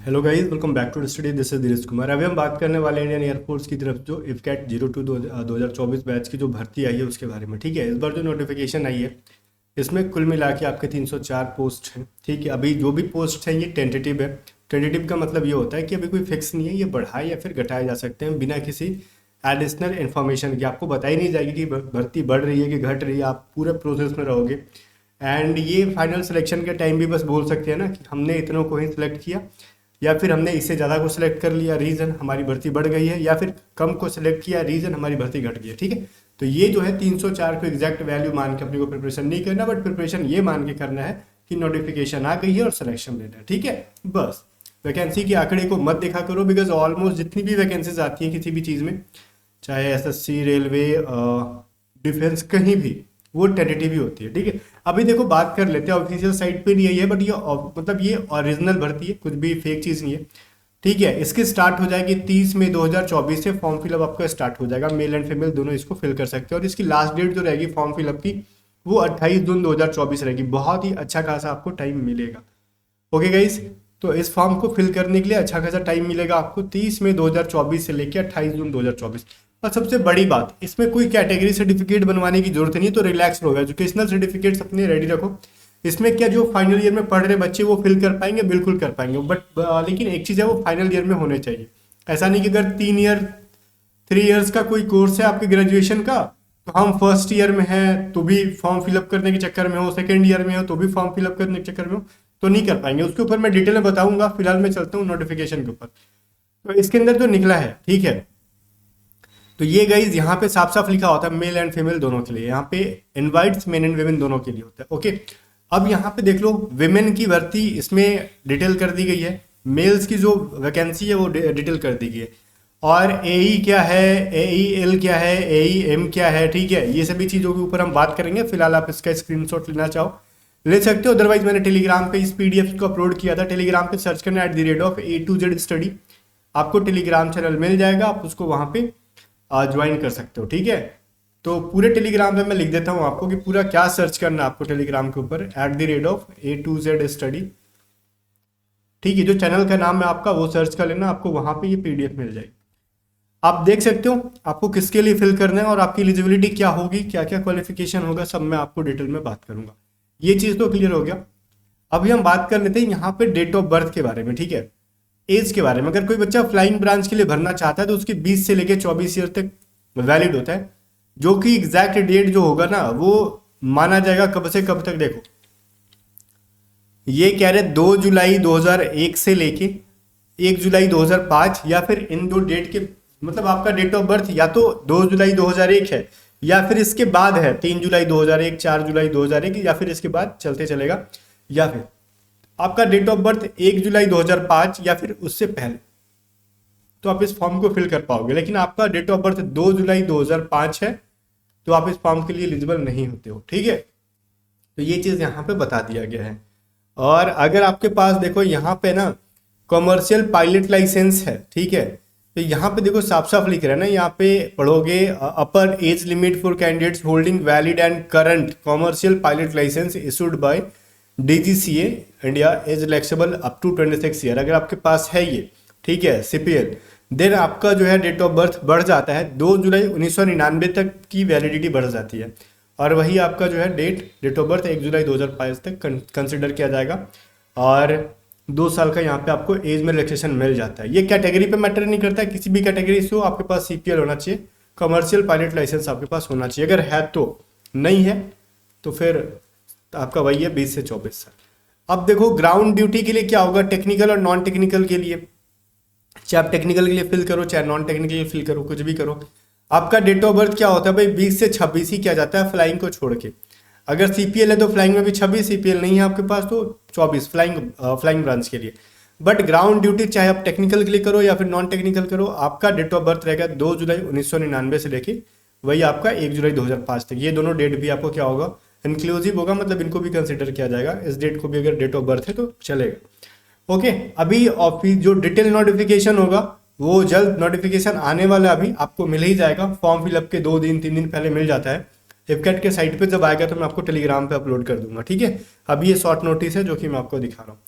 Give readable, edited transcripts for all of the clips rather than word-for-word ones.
Hello guys, welcome back to study. This is Dheeraj Kumar. अभी हम बात करने वाले इंडियन एयरफोर्स की तरफ जो इफकैट 02 2024 बैच की जो भर्ती आई है उसके बारे में। ठीक है, इस बार जो नोटिफिकेशन आई है इसमें कुल मिला के आपके 304 पोस्ट हैं। ठीक है, अभी जो भी पोस्ट हैं ये टेंटेटिव है। टेंटेटिव का मतलब ये होता है कि अभी कोई फिक्स नहीं है, ये बढ़ाए या फिर घटाए जा सकते हैं बिना किसी एडिशनल इन्फॉर्मेशन की। आपको बताई नहीं जाएगी कि भर्ती बढ़ रही है कि घट रही है, आप पूरे प्रोसेस में रहोगे। एंड ये फाइनल सिलेक्शन के टाइम भी बस बोल सकते हैं ना कि हमने इतनों को ही सिलेक्ट किया, या फिर हमने इससे ज़्यादा को सिलेक्ट कर लिया, रीज़न हमारी भर्ती बढ़ गई है, या फिर कम को सिलेक्ट किया, रीज़न हमारी भर्ती घट गई है। ठीक है, तो ये जो है 304 को एग्जैक्ट वैल्यू मान के अपने को प्रिपरेशन नहीं करना, बट प्रिपरेशन ये मान के करना है कि नोटिफिकेशन आ गई है और सिलेक्शन लेना है। ठीक है, बस वैकेंसी के आंकड़े को मत देखा करो, बिकॉज ऑलमोस्ट जितनी भी वैकेंसीज आती हैं किसी भी चीज़ में, चाहे एसएससी, रेलवे, डिफेंस, कहीं भी, वो टेंटेटिव ही होती है। ठीक है, अभी देखो बात कर लेते हैं, ऑफिशियल साइट पे नहीं है ये, बट ये मतलब ये ओरिजिनल भर्ती है, कुछ भी फेक चीज़ नहीं है। ठीक है, इसकी स्टार्ट हो जाएगी 30 मई 2024 से। फॉर्म फिलअप आपका स्टार्ट हो जाएगा, मेल एंड फीमेल दोनों इसको फिल कर सकते हैं। और इसकी लास्ट डेट जो रहेगी फॉर्म फिलअप की वो 28 जून 2024 रहेगी। बहुत ही अच्छा खासा आपको टाइम मिलेगा। ओके गाइस, तो इस फॉर्म को फिल करने के लिए अच्छा खासा टाइम मिलेगा आपको 30 मई 2024 से लेकर 28 जून 2024। और सबसे बड़ी बात, इसमें कोई कैटेगरी सर्टिफिकेट बनवाने की जरूरत नहीं है, तो रिलैक्स रहो। एजुकेशनल सर्टिफिकेट्स अपने रेडी रखो। इसमें क्या जो फाइनल ईयर में पढ़ रहे बच्चे वो फिल कर पाएंगे, बिल्कुल कर पाएंगे, बट लेकिन एक चीज़ है, वो फाइनल ईयर में होने चाहिए। ऐसा नहीं कि अगर 3 इयर्स का कोई कोर्स है आपके ग्रेजुएशन का, तो हम फर्स्ट ईयर में हैं तो भी फॉर्म फिलअप करने के चक्कर में हो, सेकेंड ईयर में हो तो भी फॉर्म फिलअप करने के चक्कर में हो, तो नहीं कर पाएंगे। उसके ऊपर मैं डिटेल में बताऊंगा, फिलहाल मैं चलता हूँ नोटिफिकेशन के ऊपर। तो इसके अंदर जो निकला है, ठीक है, तो ये गाइज यहाँ पे साफ साफ लिखा होता है मेल एंड फीमेल दोनों के लिए। यहाँ पे इनवाइट्स मेन एंड वेमेन दोनों के लिए होता है। ओके, अब यहाँ पे देख लो, विमेन की भर्ती इसमें डिटेल कर दी गई है, मेल्स की जो वैकेंसी है वो डिटेल कर दी गई है, और एई क्या है, एई एल क्या है, एई एम क्या है। ठीक है, ये सभी चीज़ों के ऊपर हम बात करेंगे। फिलहाल आप इसका स्क्रीनशॉट लेना चाहो ले सकते हो, अदरवाइज मैंने टेलीग्राम पे इस पीडीएफ को अपलोड किया था। टेलीग्राम पे सर्च करना @A to Z स्टडी, आपको टेलीग्राम चैनल मिल जाएगा, आप उसको वहाँ पे ज्वाइन कर सकते हो। ठीक है, तो पूरे टेलीग्राम पे मैं लिख देता हूँ आपको कि पूरा क्या सर्च करना है आपको टेलीग्राम के ऊपर, @A to Z स्टडी। ठीक है, जो चैनल का नाम है आपका वो सर्च कर लेना, आपको वहाँ पे ये पीडीएफ मिल जाएगी। आप देख सकते हो आपको किसके लिए फिल करना है और आपकी एलिजिबिलिटी क्या होगी, क्या क्या क्वालिफिकेशन होगा, सब मैं आपको डिटेल में बात करूंगा। ये चीज़ तो क्लियर हो गया। अभी हम बात कर लेते हैं यहाँ पे डेट ऑफ बर्थ के बारे में। ठीक है, एज के बारे में। अगर कोई बच्चा फ्लाइंग ब्रांच के लिए भरना चाहता है तो उसकी 20 से लेकर 24 ईयर तक वैलिड होता है, जो कि एग्जैक्ट डेट जो होगा ना वो माना जाएगा कब से कब तक। देखो, ये कह रहे 2 जुलाई 2001 से लेके 1 जुलाई 2005, या फिर इन दो डेट के मतलब आपका डेट ऑफ बर्थ या तो 2 जुलाई 2001 है, या फिर इसके बाद है 3 जुलाई 2001, 4 जुलाई 2001, या फिर इसके बाद चलते चलेगा, या फिर आपका डेट ऑफ बर्थ 1 जुलाई 2005 या फिर उससे पहले, तो आप इस फॉर्म को फिल कर पाओगे। लेकिन आपका डेट ऑफ बर्थ 2 जुलाई 2005 है तो आप इस फॉर्म के लिए एलिजिबल नहीं होते हो। ठीक है, तो ये चीज़ यहाँ पे बता दिया गया है। और अगर आपके पास देखो यहाँ पे ना कॉमर्शियल पायलट लाइसेंस है, ठीक है, तो यहाँ पे देखो साफ साफ लिख रहा है ना, यहाँ पे पढ़ोगे upper age limit for candidates holding valid and current commercial pilot licence issued by DGCA India is flexible up to 26 year. अगर आपके पास है ये, ठीक है, CPL, देन आपका जो है डेट ऑफ बर्थ बढ़ जाता है 2 जुलाई 1999 तक की वैलिडिटी बढ़ जाती है, और वही आपका जो है डेट ऑफ बर्थ 1 जुलाई 2005 तक कंसिडर किया जाएगा, और 2 साल का यहाँ पे आपको एज में रिलैक्सेशन मिल जाता है। ये कैटेगरी पे मैटर नहीं करता है, किसी भी कैटेगरी से हो आपके पास CPL होना चाहिए, कमर्शियल पायलट लाइसेंस आपके पास होना चाहिए। अगर है तो, नहीं है तो फिर आपका वही है 20 से 24 साल। अब देखो ग्राउंड ड्यूटी के लिए क्या होगा, टेक्निकल और नॉन टेक्निकल के लिए, चाहे आप टेक्निकल के लिए फिल करो चाहे नॉन टेक्निकल के लिए फिल करो, कुछ भी करो, आपका डेट ऑफ बर्थ क्या होता है भाई, 20 से 26 ही किया जाता है फ्लाइंग को छोड़ के। अगर CPL है तो फ्लाइंग में भी 26, CPL नहीं है आपके पास तो 24 फ्लाइंग ब्रांच के लिए। बट ग्राउंड ड्यूटी चाहे आप टेक्निकल के लिए करो या फिर नॉन टेक्निकल करो, आपका डेट ऑफ बर्थ रहेगा 2 जुलाई 1999 से लेके वही आपका 1 जुलाई 2005 तक। ये दोनों डेट भी आपको क्या होगा, इंक्लूसिव होगा, मतलब इनको भी कंसिडर किया जाएगा। इस डेट को भी अगर डेट ऑफ बर्थ है तो चलेगा। ओके, अभी ऑफिस जो डिटेल नोटिफिकेशन होगा वो जल्द नोटिफिकेशन आने वाला, अभी आपको मिल ही जाएगा। फॉर्म फिलअप के 2 दिन 3 दिन पहले मिल जाता है। इफकैट के साइट पे जब आएगा तो मैं आपको टेलीग्राम पे अपलोड कर दूंगा। ठीक है, अभी ये शॉर्ट नोटिस है जो कि मैं आपको दिखा रहा हूँ।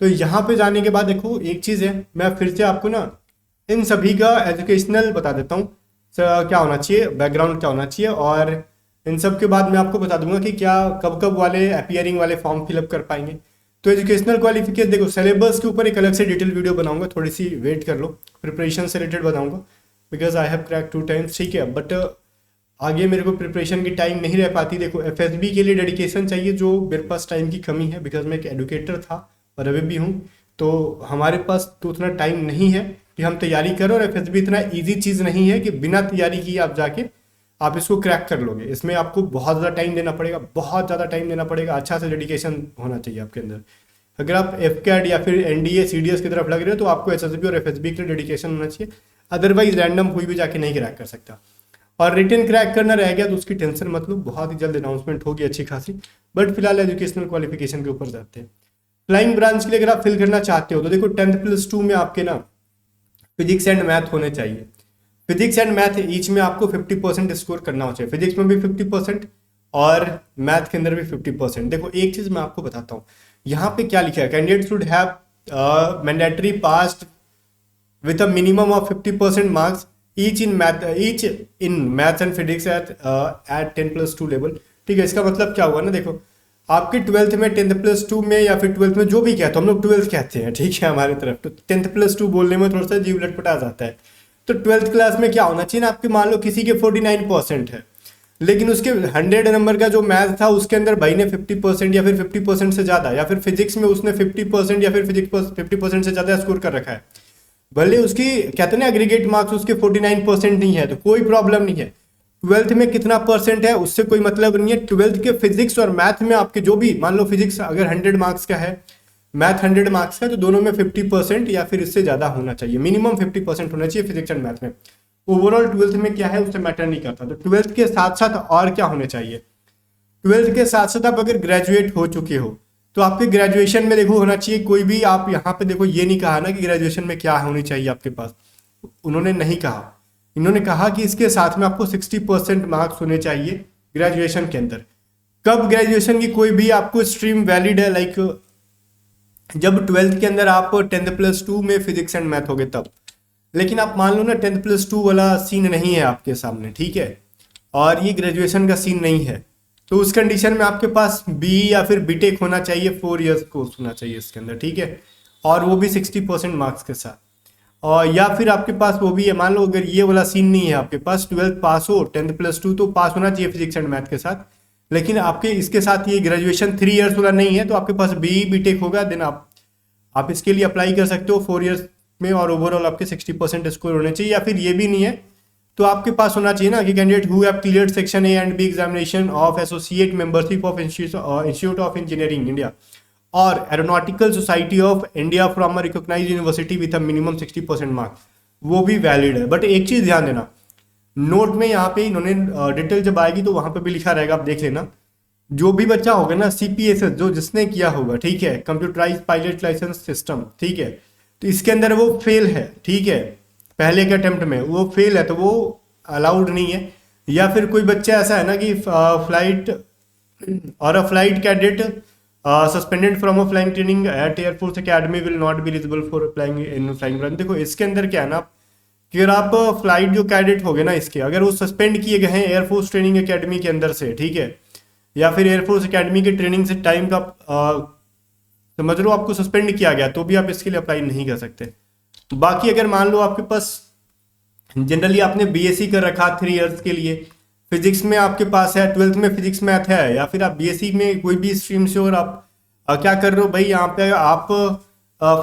तो यहाँ पे जाने के बाद देखो एक चीज़ है, मैं फिर से आपको ना इन सभी का एजुकेशनल बता देता हूँ क्या होना चाहिए, बैकग्राउंड क्या होना चाहिए, और इन सब के बाद मैं आपको बता दूंगा कि क्या कब कब वाले अपीयरिंग वाले फॉर्म फिलअप कर पाएंगे। तो एजुकेशनल क्वालिफिकेशन देखो, सिलेबस के ऊपर एक अलग से डिटेल वीडियो बनाऊंगा, थोड़ी सी वेट कर लो, प्रिपरेशन से रिलेटेड बताऊंगा, because I have crack 2 times, ठीक है। बट आगे मेरे को प्रिपरेशन की टाइम नहीं रह पाती। देखो एफएसबी के लिए डेडिकेशन चाहिए, जो मेरे पास टाइम की कमी है, बिकॉज मैं एक एडुकेटर था और अभी भी हूँ, तो हमारे पास तो उतना टाइम नहीं है कि हम तैयारी करें। और एफएसबी इतना ईजी चीज़ नहीं है कि बिना तैयारी किए आप जाके आप इसको क्रैक कर लोगे। इसमें आपको बहुत ज़्यादा टाइम देना पड़ेगा, बहुत ज़्यादा टाइम देना पड़ेगा, अच्छा से डेडिकेशन होना चाहिए आपके अंदर। अगर आप एफकैट या फिर एनडीए सीडीएस की तरफ लग रहे हो तो आपको एसएसबी और एफएसबी के लिए डेडिकेशन होना चाहिए, अदरवाइज रैंडम कोई भी जाके नहीं क्रैक कर सकता। और रिटन क्रैक करना रह गया तो उसकी टेंशन मत लो, बहुत ही जल्द अनाउंसमेंट होगी अच्छी खासी। बट फिलहाल एजुकेशनल क्वालिफिकेशन के ऊपर जाते हैं। फ्लाइंग ब्रांच के लिए अगर आप फिल करना चाहते हो तो देखो 10th+2 में आपके ना फिजिक्स एंड मैथ होने चाहिए। फिजिक्स एंड मैथ ईच में आपको 50% स्कोर करना हो चाहिए, फिजिक्स में भी 50% और मैथ के अंदर भी 50%। देखो एक चीज मैं आपको बताता हूँ, यहाँ पे क्या लिखा है, candidate should have mandatory passed with a minimum of 50% marks each in maths and physics at 10+2 level. ठीक है, इसका मतलब क्या हुआ ना, देखो आपके 12th में 10th+2 में या फिर 12th में जो भी कहते हैं, हम लोग 12th कहते हैं, ठीक है हमारे तरफ, तो 10th+2 बोलने में थोड़ा सा जीव लटपटा जाता है। तो 12th क्लास में क्या होना चाहिए ना, आपके मान लो किसी के 49% है, लेकिन उसके 100 नंबर का जो मैथ था उसके अंदर भाई ने 50% या फिर 50% से ज़्यादा, या फिर फिजिक्स में उसने 50% या फिर फिजिक्स 50% से ज़्यादा स्कोर कर रखा है, भले उसकी कहते हैं ना एग्रीगेट मार्क्स उसके 49% नहीं है तो कोई प्रॉब्लम नहीं है। 12th में कितना परसेंट है उससे कोई मतलब नहीं है। 12th के फिजिक्स और मैथ में आपके जो भी, मान लो फिजिक्स अगर 100 मार्क्स का है, मैथ 100 मार्क्स का, तो दोनों में 50% या फिर इससे ज़्यादा होना चाहिए, मिनिमम 50% होना चाहिए फिजिक्स एंड मैथ में। ओवरऑल 12th में क्या है उससे मैटर नहीं करता। तो 12th के साथ साथ और क्या होने चाहिए, 12th के साथ साथ आप अगर ग्रेजुएट हो चुके हो तो आपके ग्रेजुएशन में देखो होना चाहिए कोई भी, आप यहाँ पे देखो ये नहीं कहा ना कि ग्रेजुएशन में क्या होनी चाहिए आपके पास, उन्होंने नहीं कहा, इन्होंने कहा कि इसके साथ में आपको 60% मार्क्स होने चाहिए ग्रेजुएशन के अंदर। कब ग्रेजुएशन की कोई भी आपको स्ट्रीम वैलिड है, लाइक जब 12th के अंदर आप 10th+2 में फिजिक्स एंड मैथ हो गए तब। लेकिन आप मान लो ना 10th+2 वाला सीन नहीं है आपके सामने, ठीक है, और ये ग्रेजुएशन का सीन नहीं है, तो उस कंडीशन में आपके पास बी या फिर बीटेक होना चाहिए, 4 इयर्स कोर्स होना चाहिए इसके अंदर, ठीक है, और वो भी 60% मार्क्स के साथ। और या फिर आपके पास वो भी है, मान लो अगर ये वाला सीन नहीं है आपके पास, 12th पास हो, 10th+2 तो पास होना चाहिए फिजिक्स एंड मैथ के साथ, लेकिन आपके इसके साथ ये ग्रेजुएशन 3 इयर्स वाला नहीं है, तो आपके पास बी बीटेक होगा, देन आप इसके लिए अप्लाई कर सकते हो 4 इयर्स में, और ओवरऑल आपके 60% स्कोर होने चाहिए। या फिर ये भी नहीं है तो आपके पास होना चाहिए ना कि candidate who have cleared section A and B examination of associate membership of institute of engineering India और aeronautical society of India from a recognised university with a minimum 60% marks, वो भी वैलिड है। बट एक चीज ध्यान देना, note में यहाँ पे इन्होंने डिटेल जब आएगी तो वहां पे भी लिखा रहेगा, आप देख लेना, जो भी बच्चा होगा ना सीपीएसएस जो जिसने किया होगा, ठीक है, कंप्यूटराइज पायलट लाइसेंस सिस्टम, ठीक है, तो इसके अंदर वो फेल है, ठीक है, पहले के अटेम्प्ट में वो फेल है तो वो अलाउड नहीं है। या फिर कोई बच्चा ऐसा है ना कि फ्लाइट और a flight cadet suspended from a flying training at air force academy will not be eligible for applying in flying branch. देखो इसके अंदर क्या है ना कि अगर आप फ्लाइट जो कैडेट हो गए ना इसके, अगर वो सस्पेंड किए गए हैं एयरफोर्स ट्रेनिंग एकेडमी के अंदर से, ठीक है, या फिर एयरफोर्स एकेडमी के ट्रेनिंग से टाइम का समझ लो आपको सस्पेंड किया गया, तो भी आप इसके लिए अप्लाई नहीं कर सकते। बाकी अगर मान लो आपके पास जनरली आपने बीएससी कर रखा 3 इयर्स के लिए, फिजिक्स में आपके पास है, 12th में फिजिक्स मैथ है, या फिर आप बीएससी में कोई भी स्ट्रीम से, और आप क्या कर रहे हो भाई, यहाँ पे आप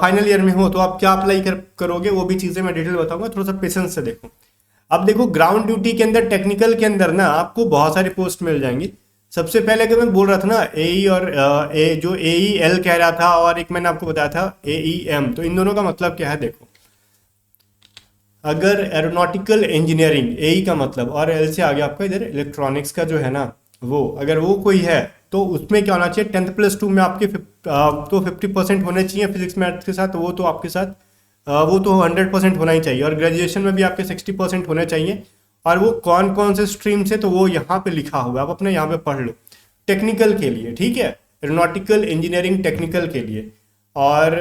फाइनल ईयर में हो तो आप क्या अप्लाई करोगे, वो भी चीज़ें मैं डिटेल बताऊंगा, थोड़ा सा पेशेंस से देखो। अब देखो ग्राउंड ड्यूटी के अंदर, टेक्निकल के अंदर ना आपको बहुत सारी पोस्ट मिल जाएंगी। सबसे पहले अगर मैं बोल रहा था ना एई और जो एईएल कह रहा था, और एक मैंने आपको बताया था एईएम, तो इन दोनों का मतलब क्या है देखो, अगर एरोनॉटिकल इंजीनियरिंग एई का मतलब, और एल से आगे आपका इधर इलेक्ट्रॉनिक्स का जो है ना वो, अगर वो कोई है तो उसमें क्या होना चाहिए, 10th+2 में आपके तो 50% होने चाहिए फिजिक्स मैथ के साथ, वो तो आपके साथ वो तो 100% होना ही चाहिए, और ग्रेजुएशन में भी आपके 60% होने चाहिए। और वो कौन कौन से स्ट्रीम से, तो वो यहाँ पे लिखा हुआ है, आप अपने यहाँ पे पढ़ लो, टेक्निकल के लिए, ठीक है, एरोनॉटिकल इंजीनियरिंग टेक्निकल के लिए। और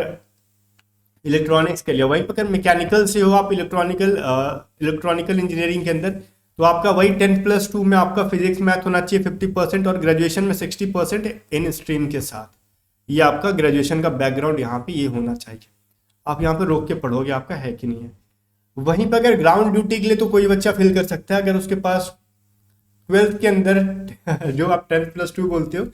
इलेक्ट्रॉनिक्स के लिए। वहीं पर अगर मैकेनिकल से हो आप, इलेक्ट्रॉनिकल इंजीनियरिंग के अंदर, तो आपका वही 10+2 में आपका फिजिक्स मैथ होना चाहिए 50% और ग्रेजुएशन में 60% इन स्ट्रीम के साथ। ये आपका ग्रेजुएशन का बैकग्राउंड यहाँ पे ये होना चाहिए। आप यहाँ पे रोक के पढ़ोगे आपका है कि नहीं है। वहीं पर अगर ग्राउंड ड्यूटी के लिए तो कोई बच्चा फिल कर सकता है अगर उसके पास 12th के अंदर जो आप 10+2 बोलते हो,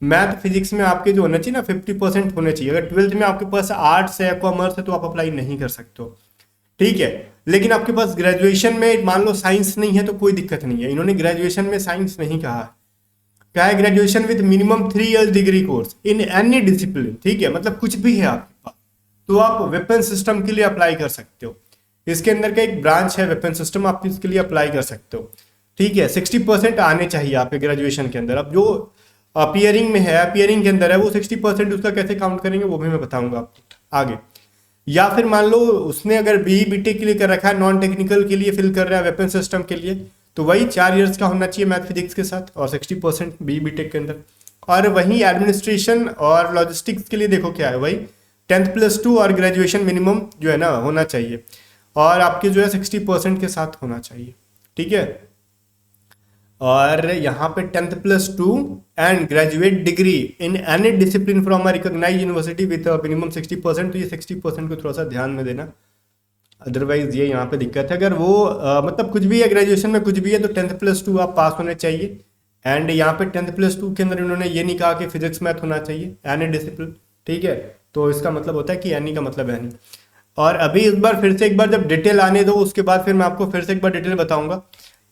मैथ फिजिक्स में आपके जो होना चाहिए ना 50% होने चाहिए। अगर 12th में आपके पास आर्ट्स है, कॉमर्स है, तो आप अप्लाई नहीं कर सकते हो, ठीक है। लेकिन आपके पास ग्रेजुएशन में मान लो साइंस नहीं है तो कोई दिक्कत नहीं है। इन्होंने ग्रेजुएशन में साइंस नहीं कहा है, क्या है graduation with minimum 3 years degree course in any discipline, ठीक है। मतलब कुछ भी है आपके पास तो आप वेपन सिस्टम के लिए अप्लाई कर सकते हो। इसके अंदर का एक ब्रांच है वेपन सिस्टम, आप इसके लिए अप्लाई कर सकते हो, ठीक है। 60% आने चाहिए आपके ग्रेजुएशन के अंदर। अब जो अपियरिंग में है, अपियरिंग के अंदर है, वो 60% उसका कैसे काउंट करेंगे वो भी मैं बताऊंगा आपको आगे। या फिर मान लो उसने अगर BE/BTech के लिए कर रखा है, नॉन टेक्निकल के लिए फिल कर रहा है वेपन सिस्टम के लिए, तो वही 4 years का होना चाहिए मैथ फिजिक्स के साथ और 60% BE/BTech के अंदर। और वहीं एडमिनिस्ट्रेशन और लॉजिस्टिक्स के लिए देखो क्या है, वही 10+2 और ग्रेजुएशन मिनिमम जो है ना होना चाहिए और आपके जो है 60% के साथ होना चाहिए, ठीक है। और यहाँ पे 10+2 and graduate degree in any discipline from a recognised university with minimum 60%, तो ये 60% को थोड़ा सा ध्यान में देना, अदरवाइज ये यहाँ पे दिक्कत है। अगर वो मतलब कुछ भी है ग्रेजुएशन में कुछ भी है तो 10+2 आप पास होने चाहिए। एंड यहाँ पे 10+2 के अंदर इन्होंने ये नहीं कहा कि फिजिक्स मैथ होना चाहिए, एनी डिसिप्लिन, ठीक है। तो इसका मतलब होता है कि एनी का मतलब एनी। और अभी इस बार फिर से एक बार जब डिटेल आने दो उसके बाद फिर मैं आपको फिर से एक बार डिटेल बताऊंगा।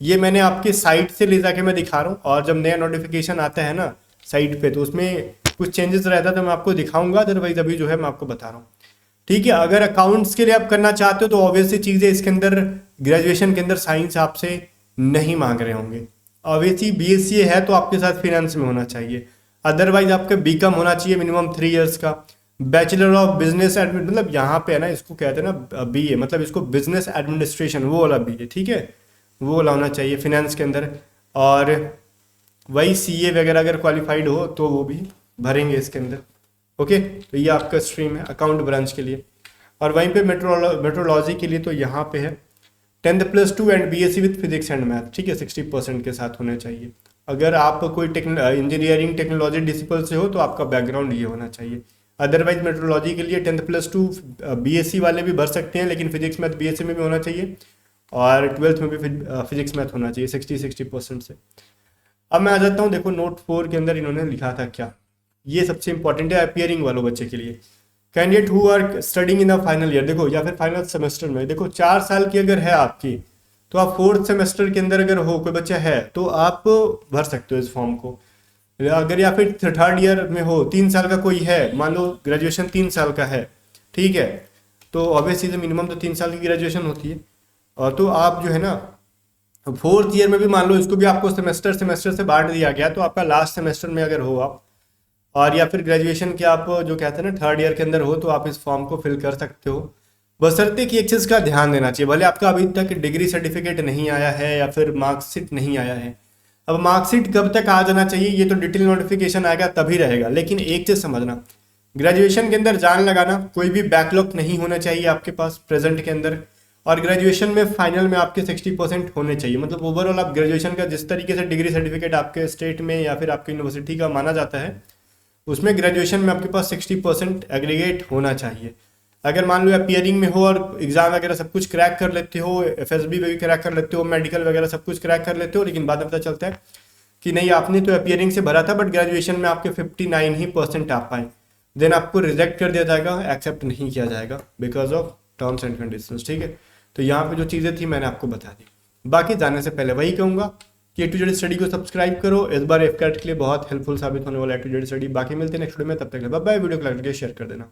ये मैंने आपके साइट से ले जाके मैं दिखा रहा हूँ, और जब नया नोटिफिकेशन आता है ना साइट पे तो उसमें कुछ चेंजेस रहता है तो मैं आपको दिखाऊंगा, अदरवाइज अभी जो है मैं आपको बता रहा हूँ, ठीक है। अगर अकाउंट्स के लिए आप करना चाहते हो तो ऑब्वियसली चीज़ है, इसके अंदर ग्रेजुएशन के अंदर साइंस आपसे नहीं मांग रहे होंगे। ऑब्वियसली BSc है तो आपके साथ फिनेंस में होना चाहिए, अदरवाइज आपका BCom होना चाहिए मिनिमम 3 years का। बैचलर ऑफ बिजनेस मतलब यहाँ पे है ना, इसको कहते हैं ना BA, मतलब इसको बिजनेस एडमिनिस्ट्रेशन वो वाला BA, ठीक है, वो वाला होना चाहिए फिनेंस के अंदर। और वही CA वगैरह अगर क्वालिफाइड हो तो वो भी भरेंगे इसके अंदर, ओके। तो ये आपका स्ट्रीम है अकाउंट ब्रांच के लिए। और वहीं पे मेट्रोलॉजी के लिए तो यहाँ पे है 10+2 and BSc with physics and math, ठीक है, 60% के साथ होने चाहिए। अगर आप कोई इंजीनियरिंग टेक्नोलॉजी डिसिप्लिन से हो तो आपका बैकग्राउंड ये होना चाहिए। अदरवाइज मेट्रोलॉजी के लिए 10+2 BSc वाले भी भर सकते हैं, लेकिन फिजिक्स मैथ BSc में भी होना चाहिए और 12th में भी फिजिक्स मैथ होना चाहिए 60% से। अब मैं आ जाता हूँ, देखो नोट 4 के अंदर इन्होंने लिखा था क्या, ये सबसे इंपॉर्टेंट है अपियरिंग वालों बच्चे के लिए। Candidate who are studying in the final year, देखो या फिर फाइनल सेमेस्टर में, देखो 4 साल की अगर है आपकी तो आप 4th सेमेस्टर के अंदर अगर हो कोई बच्चा है तो आप भर सकते हो इस फॉर्म को। अगर या फिर 3rd ईयर में हो, 3 साल का कोई है, मान लो ग्रेजुएशन 3 साल का है, ठीक है, तो ऑब्वियसली मिनिमम तो 3 साल की ग्रेजुएशन होती है। और तो आप जो है ना 4th ईयर में भी मान लो इसको भी आपको सेमेस्टर से बांट दिया गया, तो आपका लास्ट सेमेस्टर में अगर हो आप, और या फिर ग्रेजुएशन के आप जो कहते हैं ना 3rd ईयर के अंदर हो, तो आप इस फॉर्म को फिल कर सकते हो। बशर्ते कि एक चीज़ का ध्यान देना चाहिए, भले आपका अभी तक डिग्री सर्टिफिकेट नहीं आया है या फिर मार्कशीट नहीं आया है। अब मार्कशीट कब तक आ जाना चाहिए ये तो डिटेल नोटिफिकेशन आएगा तभी रहेगा, लेकिन एक चीज़ समझना, ग्रेजुएशन के अंदर जान लगाना, कोई भी बैकलॉग नहीं होना चाहिए आपके पास प्रेजेंट के अंदर। और ग्रेजुएशन में फाइनल में आपके 60% होने चाहिए, मतलब ओवरऑल आप ग्रेजुएशन का जिस तरीके से डिग्री सर्टिफिकेट आपके स्टेट में या फिर आपकी यूनिवर्सिटी का माना जाता है, उसमें ग्रेजुएशन में आपके पास 60% एग्रीगेट होना चाहिए। अगर मान लो अपियरिंग में हो और एग्जाम वगैरह सब कुछ क्रैक कर लेते हो, FSB भी क्रैक कर लेते हो, मेडिकल वगैरह सब कुछ क्रैक कर लेते हो, लेकिन बाद में पता चलता है कि नहीं आपने तो अपियरिंग से भरा था बट ग्रेजुएशन में आपके 59% आ पाए, देन आपको रिजेक्ट कर दिया जाएगा, एक्सेप्ट नहीं किया जाएगा because of terms and conditions, ठीक है। तो यहाँ पे जो चीज़ें थी मैंने आपको बता दी। बाकी जाने से पहले वही कहूँगा कि A to Z स्टडी को सब्सक्राइब करो, इस बार FCAT के लिए बहुत हेल्पफुल साबित होने वाला है A to Z स्टडी। बाकी मिलते हैं नेक्स्ट वीडियो में, तब तक बाय बाय। वीडियो को लाइक करके शेयर कर देना।